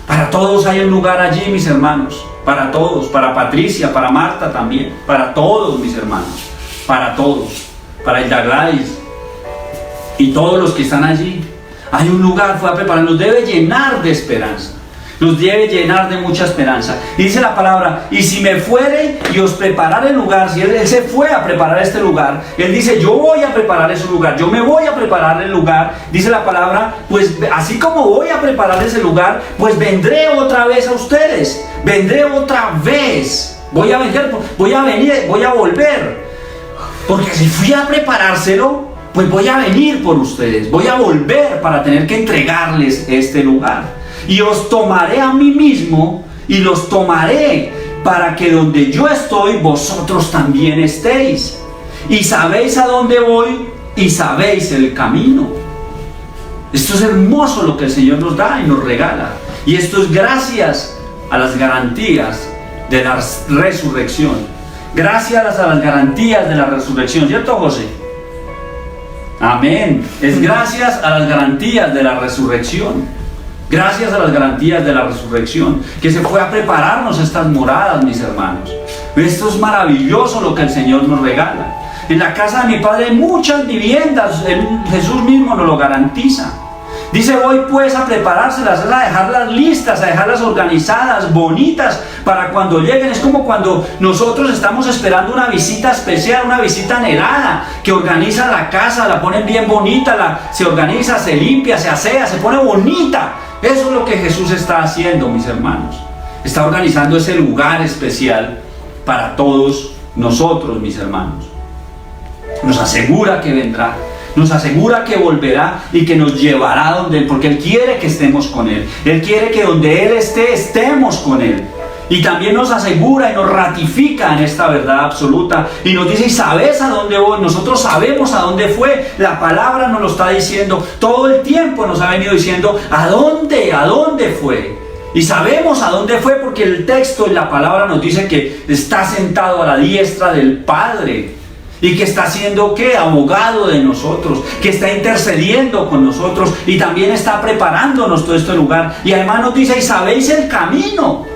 Para todos hay un lugar allí, mis hermanos, para todos, para Patricia, para Marta también, para todos, mis hermanos, para todos, para Hilda Gladys y todos los que están allí. Hay un lugar, fue a preparar, nos debe llenar de esperanza. Nos debe llenar de mucha esperanza. Y dice la palabra, y si me fuere y os preparare el lugar, si él se fue a preparar este lugar, él dice, yo voy a preparar ese lugar, yo me voy a preparar el lugar, dice la palabra, pues así como voy a preparar ese lugar, pues vendré otra vez a ustedes, vendré otra vez, voy a volver, porque si fui a preparárselo, pues voy a venir por ustedes, voy a volver para tener que entregarles este lugar. Y os tomaré a mí mismo y los tomaré para que donde yo estoy vosotros también estéis. Y sabéis a dónde voy y sabéis el camino. Esto es hermoso lo que el Señor nos da y nos regala. Y esto es gracias a las garantías de la resurrección. Gracias a las garantías de la resurrección, ¿cierto, José? Amén. Es gracias a las garantías de la resurrección. Gracias a las garantías de la resurrección, que se fue a prepararnos estas moradas, mis hermanos. Esto es maravilloso lo que el Señor nos regala. En la casa de mi Padre hay muchas viviendas, Jesús mismo nos lo garantiza. Dice, voy pues a preparárselas, a dejarlas listas, a dejarlas organizadas, bonitas, para cuando lleguen. Es como cuando nosotros estamos esperando una visita especial, una visita anhelada, que organiza la casa, la ponen bien bonita, se organiza, se limpia, se asea, se pone bonita. Eso es lo que Jesús está haciendo, mis hermanos. Está organizando ese lugar especial para todos nosotros, mis hermanos. Nos asegura que vendrá, nos asegura que volverá y que nos llevará donde Él, porque Él quiere que estemos con Él. Él quiere que donde Él esté, estemos con Él. Y también nos asegura y nos ratifica en esta verdad absoluta. Y nos dice, ¿y sabes a dónde voy? Nosotros sabemos a dónde fue. La palabra nos lo está diciendo. Todo el tiempo nos ha venido diciendo, ¿a dónde fue? Y sabemos a dónde fue porque el texto y la palabra nos dice que está sentado a la diestra del Padre. Y que está siendo, ¿qué? Abogado de nosotros, que está intercediendo con nosotros y también está preparándonos todo este lugar. Y además nos dice, ¿y sabéis el camino?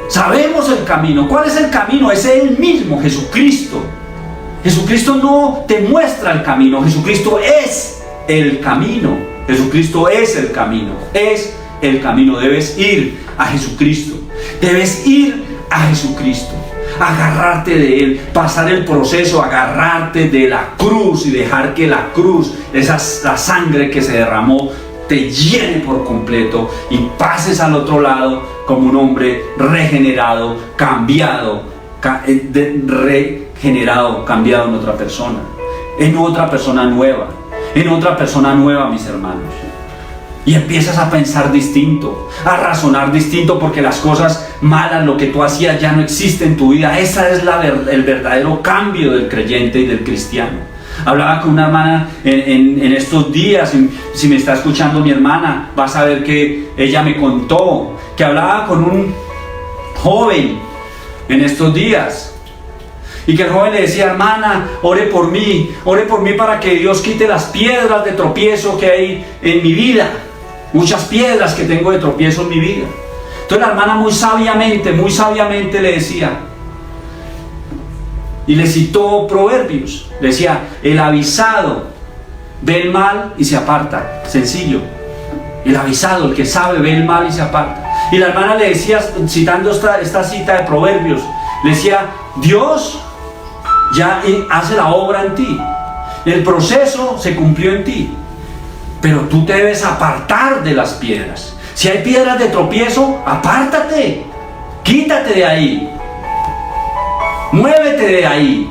Sabemos el camino. ¿Cuál es el camino? Es Él mismo, Jesucristo. Jesucristo no te muestra el camino, Jesucristo es el camino. Jesucristo es el camino, es el camino. Debes ir a Jesucristo, debes ir a Jesucristo, agarrarte de Él, pasar el proceso, agarrarte de la cruz y dejar que la cruz, la sangre que se derramó, te llene por completo y pases al otro lado como un hombre regenerado, cambiado, cambiado en otra persona nueva, mis hermanos. Y empiezas a pensar distinto, a razonar distinto, porque las cosas malas, lo que tú hacías, ya no existe en tu vida. Ese es el verdadero cambio del creyente y del cristiano. Hablaba con una hermana en estos días, si me está escuchando mi hermana, va a saber que ella me contó que hablaba con joven en estos días. Y que el joven le decía: hermana, ore por mí para que Dios quite las piedras de tropiezo que hay en mi vida. Muchas piedras que tengo de tropiezo en mi vida. Entonces la hermana muy sabiamente le decía, y le citó Proverbios, le decía: el avisado ve el mal y se aparta. Sencillo. El avisado, el que sabe, ve el mal y se aparta. Y la hermana le decía, citando esta cita de Proverbios, le decía: Dios ya hace la obra en ti, el proceso se cumplió en ti, pero tú te debes apartar de las piedras. Si hay piedras de tropiezo, apártate, quítate de ahí, muévete de ahí,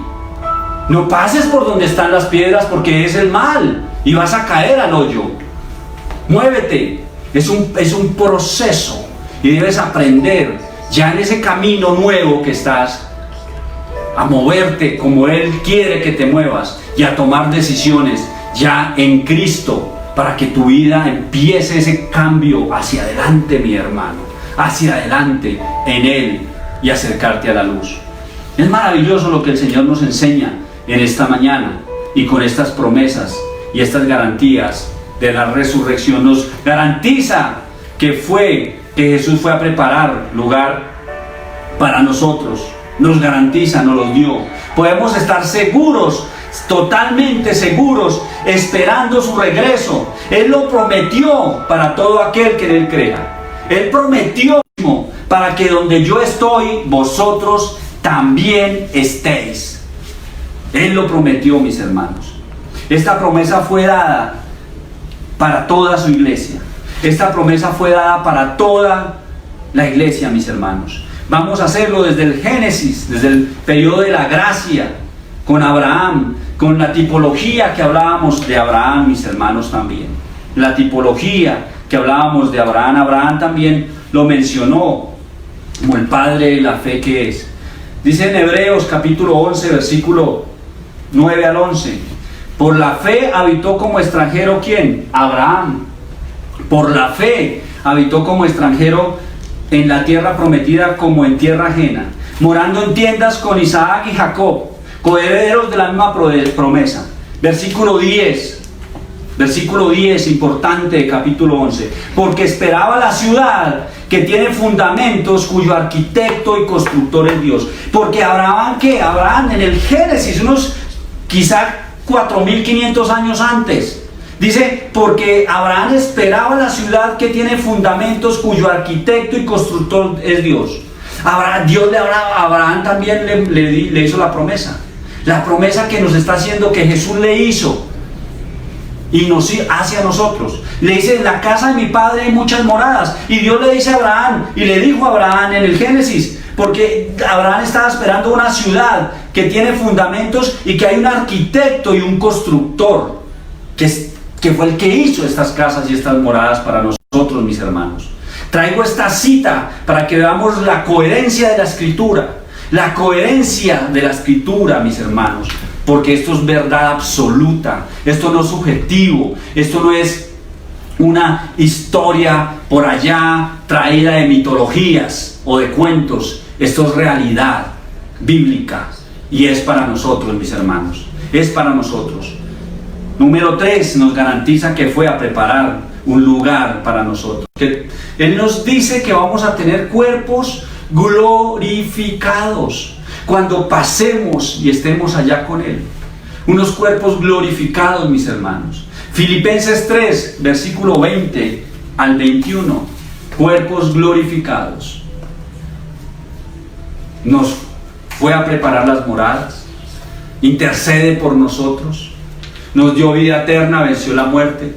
no pases por donde están las piedras, porque es el mal y vas a caer al hoyo. Muévete, es un proceso y debes aprender ya en ese camino nuevo que estás, a moverte como Él quiere que te muevas y a tomar decisiones ya en Cristo, para que tu vida empiece ese cambio hacia adelante, mi hermano, hacia adelante en Él y acercarte a la luz. Es maravilloso lo que el Señor nos enseña en esta mañana, y con estas promesas y estas garantías de la resurrección nos garantiza que Jesús fue a preparar lugar para nosotros. Nos garantiza, nos los dio. Podemos estar seguros, totalmente seguros, esperando su regreso. Él lo prometió para todo aquel que en Él crea. Él prometió para que donde yo estoy, vosotros también estéis. Él lo prometió, mis hermanos. Esta promesa fue dada para toda su iglesia. Esta promesa fue dada para toda la iglesia, mis hermanos. Vamos a hacerlo desde el Génesis, desde el periodo de la gracia, con Abraham, con la tipología que hablábamos de Abraham, mis hermanos, también. La tipología que hablábamos de Abraham, Abraham también lo mencionó como el padre de la fe que es. Dice en Hebreos capítulo 11, versículo 9 al 11: por la fe habitó como extranjero, ¿quién? Abraham. Por la fe habitó como extranjero en la tierra prometida, como en tierra ajena, morando en tiendas con Isaac y Jacob, coherederos de la misma promesa. Versículo 10, importante, de capítulo 11: porque esperaba la ciudad que tiene fundamentos, cuyo arquitecto y constructor es Dios. Porque Abraham en el Génesis, unos quizá 4500 años antes, dice: porque Abraham esperaba la ciudad que tiene fundamentos, cuyo arquitecto y constructor es Dios. Dios le hablaba a Abraham, también le hizo la promesa que nos está haciendo, que Jesús le hizo y nos hace a nosotros. Le dice: en la casa de mi padre hay muchas moradas. Y Dios le dice a Abraham, y le dijo a Abraham en el Génesis, porque Abraham estaba esperando una ciudad que tiene fundamentos y que hay un arquitecto y un constructor que fue el que hizo estas casas y estas moradas para nosotros, mis hermanos. Traigo esta cita para que veamos la coherencia de la Escritura. La coherencia de la Escritura, mis hermanos. Porque esto es verdad absoluta. Esto no es subjetivo. Esto no es una historia por allá traída de mitologías o de cuentos. Esto es realidad bíblica. Y es para nosotros, mis hermanos. Es para nosotros. Número 3, nos garantiza que fue a preparar un lugar para nosotros. Él nos dice que vamos a tener cuerpos glorificados cuando pasemos y estemos allá con Él. Unos cuerpos glorificados, mis hermanos. Filipenses 3, versículo 20 al 21. Cuerpos glorificados. Nos fue a preparar las moradas. Intercede por nosotros. Nos dio vida eterna, venció la muerte.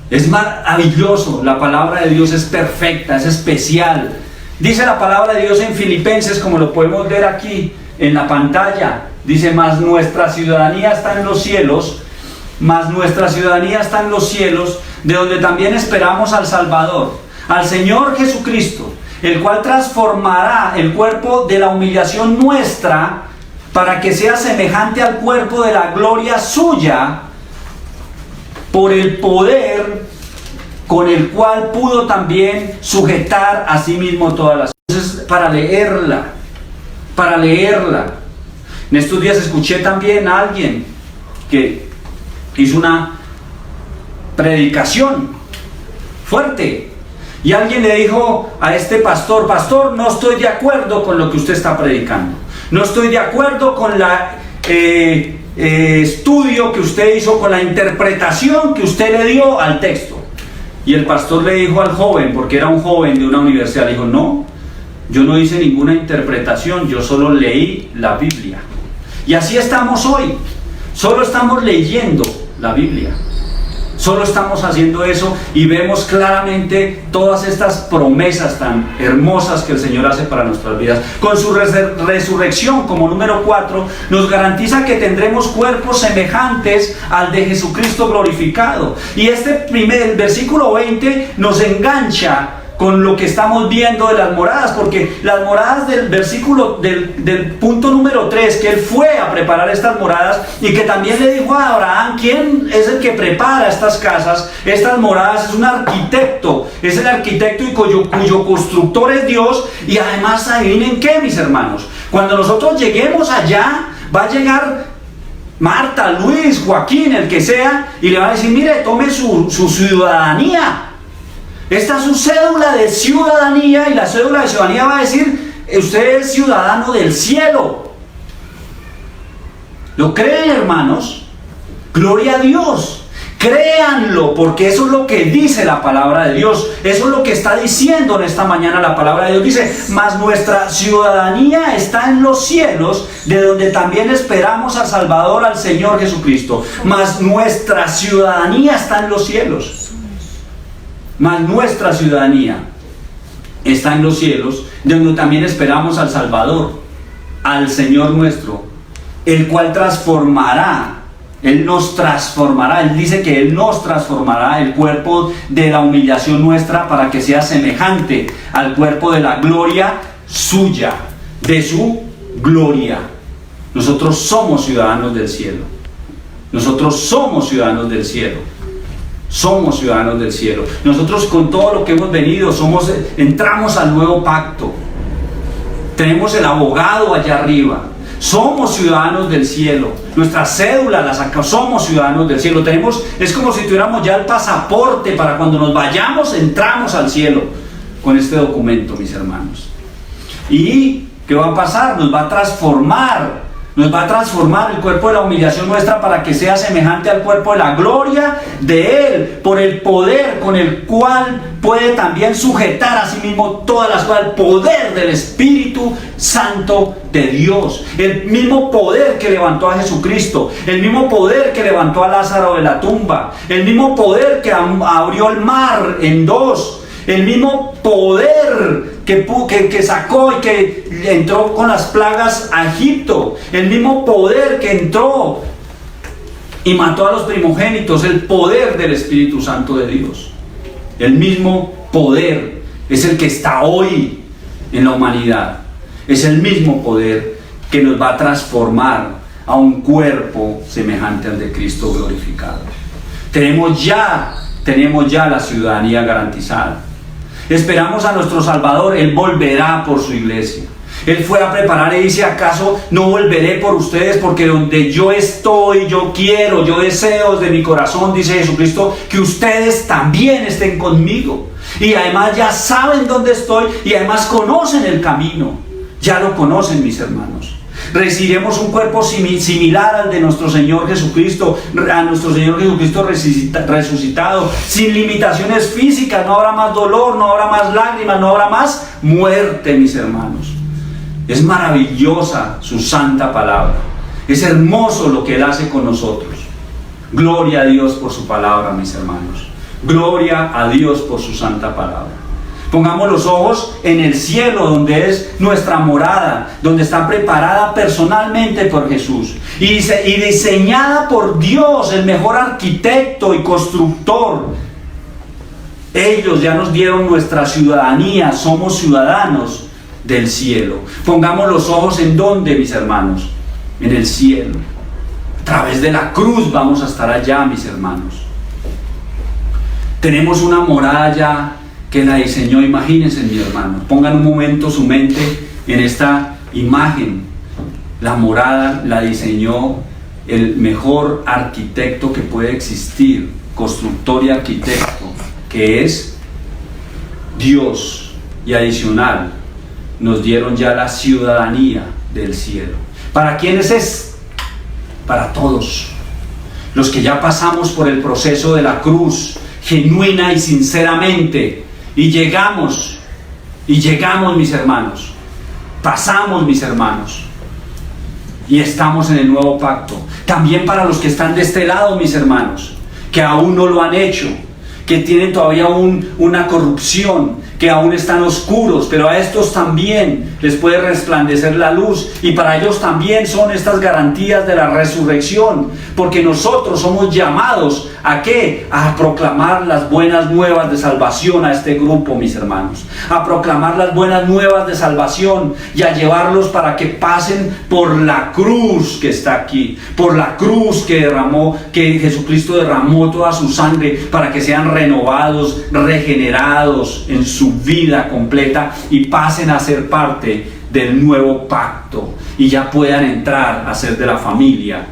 Es maravilloso, la palabra de Dios es perfecta, es especial. Dice la palabra de Dios en Filipenses, como lo podemos ver aquí en la pantalla. Dice: mas nuestra ciudadanía está en los cielos, de donde también esperamos al Salvador, al Señor Jesucristo, el cual transformará el cuerpo de la humillación nuestra, para que sea semejante al cuerpo de la gloria suya, por el poder con el cual pudo también sujetar a sí mismo todas las cosas. es para leerla, para leerla. En estos días escuché también a alguien que hizo una predicación fuerte y alguien le dijo a este pastor: pastor, no estoy de acuerdo con lo que usted está predicando, no estoy de acuerdo con la estudio que usted hizo, con la interpretación que usted le dio al texto. Y el pastor le dijo al joven, porque era un joven de una universidad, le dijo: no, yo no hice ninguna interpretación, yo solo leí la Biblia. Y así estamos hoy, solo estamos leyendo la Biblia, solo estamos haciendo eso, y vemos claramente todas estas promesas tan hermosas que el Señor hace para nuestras vidas. Con su resurrección, como número 4, nos garantiza que tendremos cuerpos semejantes al de Jesucristo glorificado. Y el versículo 20 nos engancha con lo que estamos viendo de las moradas, porque las moradas del versículo del punto número 3, que él fue a preparar estas moradas, y que también le dijo a Abraham: ¿quién es el que prepara estas casas, estas moradas? Es un arquitecto, es el arquitecto y cuyo constructor es Dios. Y además, adivinen qué, mis hermanos, cuando nosotros lleguemos allá, va a llegar Marta, Luis, Joaquín, el que sea, y le va a decir: mire, tome su ciudadanía. Esta es su cédula de ciudadanía, y la cédula de ciudadanía va a decir: usted es ciudadano del cielo. ¿Lo creen, hermanos? Gloria a Dios. Créanlo, porque eso es lo que dice la palabra de Dios. Eso es lo que está diciendo en esta mañana la palabra de Dios. Dice: mas nuestra ciudadanía está en los cielos, de donde también esperamos al Salvador, al Señor Jesucristo. Mas nuestra ciudadanía está en los cielos. Mas nuestra ciudadanía está en los cielos, de donde también esperamos al Salvador, al Señor nuestro, el cual transformará, Él nos transformará. Él dice que Él nos transformará el cuerpo de la humillación nuestra, para que sea semejante al cuerpo de la gloria suya, de su gloria. Nosotros somos ciudadanos del cielo. Nosotros somos ciudadanos del cielo. Somos ciudadanos del cielo. Nosotros, con todo lo que hemos venido, entramos al nuevo pacto. Tenemos el abogado allá arriba. Somos ciudadanos del cielo. Nuestra cédula la sacamos. Somos ciudadanos del cielo. Es como si tuviéramos ya el pasaporte para cuando nos vayamos, entramos al cielo con este documento, mis hermanos. ¿Y qué va a pasar? Nos va a transformar. Nos va a transformar el cuerpo de la humillación nuestra, para que sea semejante al cuerpo de la gloria de Él, por el poder con el cual puede también sujetar a sí mismo todas las cosas. El poder del Espíritu Santo de Dios. El mismo poder que levantó a Jesucristo, el mismo poder que levantó a Lázaro de la tumba, el mismo poder que abrió el mar en dos, el mismo poder que sacó y que entró con las plagas a Egipto, el mismo poder que entró y mató a los primogénitos, el poder del Espíritu Santo de Dios. El mismo poder es el que está hoy en la humanidad. Es el mismo poder que nos va a transformar a un cuerpo semejante al de Cristo glorificado. Tenemos ya la ciudadanía garantizada. Esperamos a nuestro Salvador. Él volverá por su iglesia. Él fue a preparar y dice: ¿acaso no volveré por ustedes? Porque donde yo estoy, yo quiero, yo deseo desde mi corazón, dice Jesucristo, que ustedes también estén conmigo. Y además ya saben dónde estoy, y además conocen el camino. Ya lo conocen, mis hermanos. Recibiremos un cuerpo similar al de nuestro Señor Jesucristo, a nuestro Señor Jesucristo resucitado, sin limitaciones físicas. No habrá más dolor, no habrá más lágrimas, no habrá más muerte, mis hermanos. Es maravillosa su santa palabra. Es hermoso lo que Él hace con nosotros. Gloria a Dios por su palabra, mis hermanos. Gloria a Dios por su santa palabra. Pongamos los ojos en el cielo, donde es nuestra morada, donde está preparada personalmente por Jesús y diseñada por Dios, el mejor arquitecto y constructor. Ellos ya nos dieron nuestra ciudadanía, somos ciudadanos del cielo. Pongamos los ojos en ¿dónde, mis hermanos? En el cielo. A través de la cruz vamos a estar allá, mis hermanos. Tenemos una morada ya que la diseñó. Imagínense, mis hermanos, pongan un momento su mente en esta imagen. La morada la diseñó el mejor arquitecto que puede existir, constructor y arquitecto, que es Dios. Y adicional, nos dieron ya la ciudadanía del cielo. ¿Para quiénes es? Para todos los que ya pasamos por el proceso de la cruz, genuina y sinceramente, y llegamos, mis hermanos, pasamos, mis hermanos, y estamos en el nuevo pacto. También para los que están de este lado, mis hermanos, que aún no lo han hecho, que tienen todavía una corrupción, que aún están oscuros, pero a estos también les puede resplandecer la luz, y para ellos también son estas garantías de la resurrección, porque nosotros somos llamados ¿a qué? A proclamar las buenas nuevas de salvación a este grupo, mis hermanos, a proclamar las buenas nuevas de salvación y a llevarlos para que pasen por la cruz que está aquí, por la cruz que Jesucristo derramó toda su sangre, para que sean renovados, regenerados en su vida completa y pasen a ser parte del nuevo pacto y ya puedan entrar a ser de la familia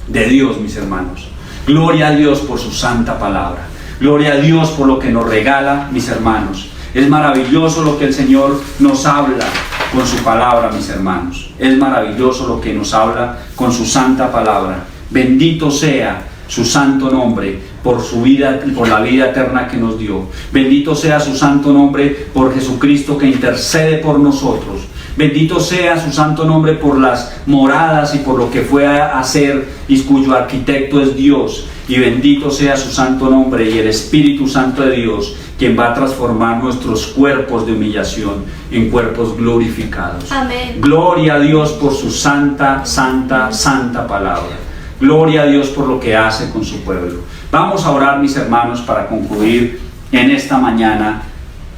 de Dios, mis hermanos. Gloria a Dios por su santa palabra. Gloria a Dios por lo que nos regala, mis hermanos. Es maravilloso lo que el Señor nos habla con su palabra, mis hermanos. Es maravilloso lo que nos habla con su santa palabra. Bendito sea su santo nombre por su vida, por la vida eterna que nos dio. Bendito sea su santo nombre por Jesucristo que intercede por nosotros. Bendito sea su santo nombre por las moradas y por lo que fue a hacer y cuyo arquitecto es Dios. Y bendito sea su santo nombre y el Espíritu Santo de Dios, quien va a transformar nuestros cuerpos de humillación en cuerpos glorificados. Amén. Gloria a Dios por su santa, santa, santa palabra. Gloria a Dios por lo que hace con su pueblo. Vamos a orar, mis hermanos, para concluir en esta mañana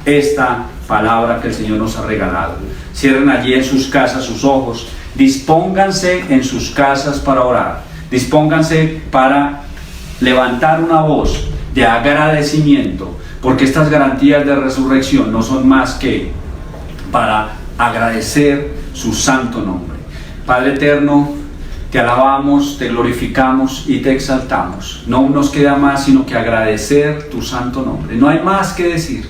esta palabra que el Señor nos ha regalado. Cierren allí en sus casas sus ojos, dispónganse en sus casas para orar, dispónganse para levantar una voz de agradecimiento, porque estas garantías de resurrección no son más que para agradecer su santo nombre. Padre eterno, te alabamos, te glorificamos y te exaltamos. No nos queda más sino que agradecer tu santo nombre. No hay más que decir,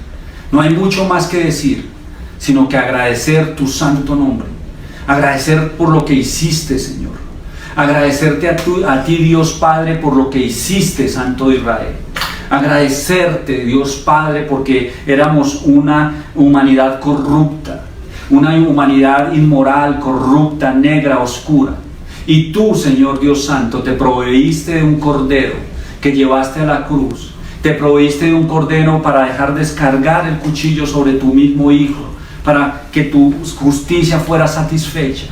no hay mucho más que decir, sino que agradecer tu santo nombre. Agradecer por lo que hiciste, Señor. Agradecerte a ti, Dios Padre, por lo que hiciste, Santo de Israel. Agradecerte, Dios Padre, porque éramos una humanidad corrupta, una humanidad inmoral, corrupta, negra, oscura. Y tú, Señor Dios Santo, te proveíste de un cordero que llevaste a la cruz. Te proveíste de un cordero para dejar descargar el cuchillo sobre tu mismo Hijo, para que tu justicia fuera satisfecha.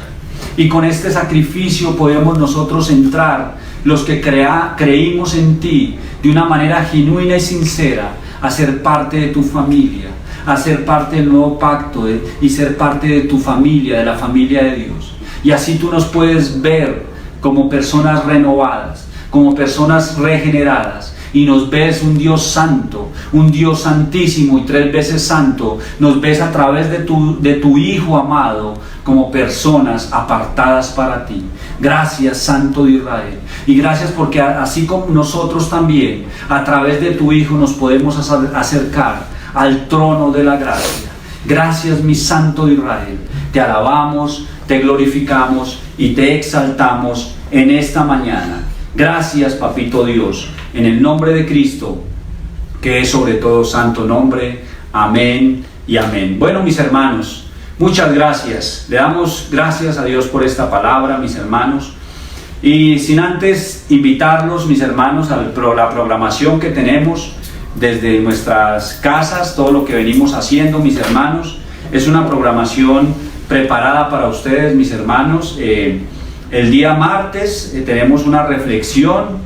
Y con este sacrificio podemos nosotros entrar, los que creímos en ti, de una manera genuina y sincera, a ser parte de tu familia, a ser parte del nuevo pacto y ser parte de tu familia, de la familia de Dios. Y así tú nos puedes ver como personas renovadas, como personas regeneradas, y nos ves un Dios santo, un Dios santísimo y 3 veces santo. Nos ves a través de tu Hijo amado como personas apartadas para ti. Gracias, Santo de Israel, y gracias porque así como nosotros también a través de tu Hijo nos podemos acercar al trono de la gracia. Gracias, mi Santo de Israel. Te alabamos, te glorificamos y te exaltamos en esta mañana. Gracias, Papito Dios, en el nombre de Cristo, que es sobre todo santo nombre. Amén y amén. Bueno, mis hermanos, muchas gracias. Le damos gracias a Dios por esta palabra, mis hermanos. Y sin antes invitarlos, mis hermanos, a la programación que tenemos desde nuestras casas, todo lo que venimos haciendo, mis hermanos. Es una programación preparada para ustedes, mis hermanos. El día martes tenemos una reflexión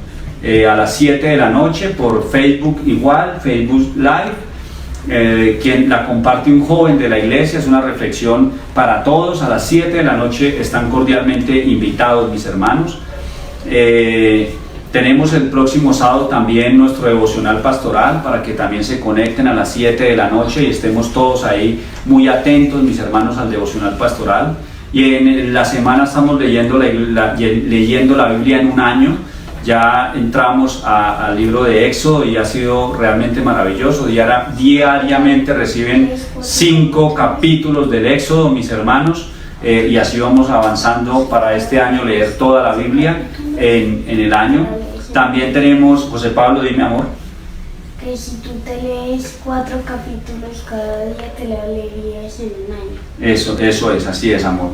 a las 7 de la noche por Facebook igual, Facebook Live. Quien la comparte un joven de la iglesia, es una reflexión para todos a las 7 de la noche. Están cordialmente invitados, mis hermanos. Tenemos el próximo sábado también nuestro devocional pastoral para que también se conecten a las 7 de la noche y estemos todos ahí muy atentos, mis hermanos, al devocional pastoral. Y en la semana estamos leyendo la Biblia en un año. Ya entramos al libro de Éxodo y ha sido realmente maravilloso. Diariamente reciben 5 capítulos del Éxodo, mis hermanos, y así vamos avanzando para este año leer toda la Biblia en el año. También tenemos, José Pablo, dime, amor. Que si tú te lees 4 capítulos cada día, te la leerías en un año. Eso es, así es, amor.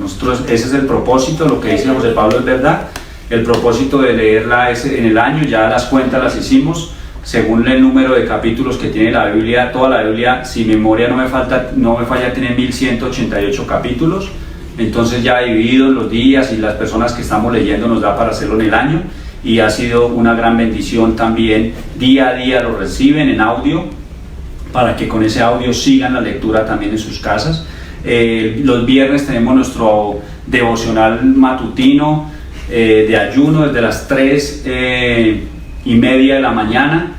Ese es el propósito, lo que dice José Pablo es verdad. El propósito de leerla es en el año, ya las cuentas las hicimos, según el número de capítulos que tiene la Biblia. Toda la Biblia, si memoria no me falla, tiene 1188 capítulos. Entonces ya divididos los días y las personas que estamos leyendo nos da para hacerlo en el año. Y ha sido una gran bendición también. Día a día lo reciben en audio para que con ese audio sigan la lectura también en sus casas. Los viernes tenemos nuestro devocional matutino de ayuno desde las 3:30 de la mañana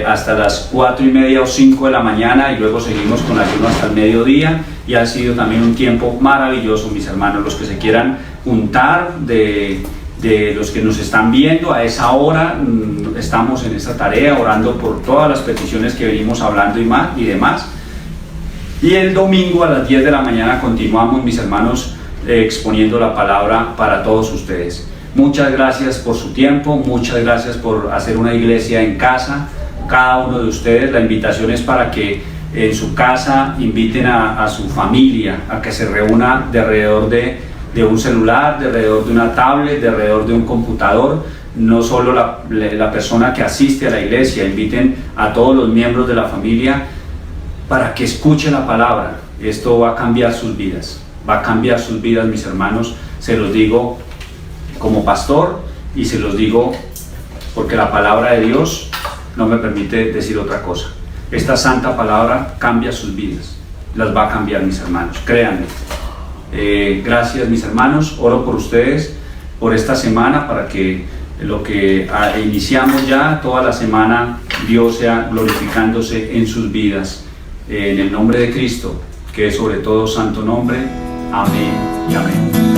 hasta las 4:30 o 5 de la mañana, y luego seguimos con ayuno hasta el mediodía. Y ha sido también un tiempo maravilloso, mis hermanos. Los que se quieran juntar de los que nos están viendo a esa hora, estamos en esta tarea orando por todas las peticiones que venimos hablando y demás. Y el domingo a las 10 de la mañana continuamos, mis hermanos, exponiendo la palabra para todos ustedes. Muchas gracias por su tiempo, muchas gracias por hacer una iglesia en casa, cada uno de ustedes. La invitación es para que en su casa inviten a su familia a que se reúna de alrededor de un celular, de alrededor de una tablet, de alrededor de un computador. No solo la persona que asiste a la iglesia, inviten a todos los miembros de la familia para que escuche la palabra. Esto va a cambiar sus vidas, mis hermanos. Se los digo como pastor y se los digo porque la palabra de Dios no me permite decir otra cosa. Esta santa palabra cambia sus vidas, las va a cambiar, mis hermanos, créanme. Gracias, mis hermanos. Oro por ustedes por esta semana, para que lo que iniciamos ya toda la semana, Dios sea glorificándose en sus vidas, en el nombre de Cristo, que es sobre todo santo nombre. Amén y amén.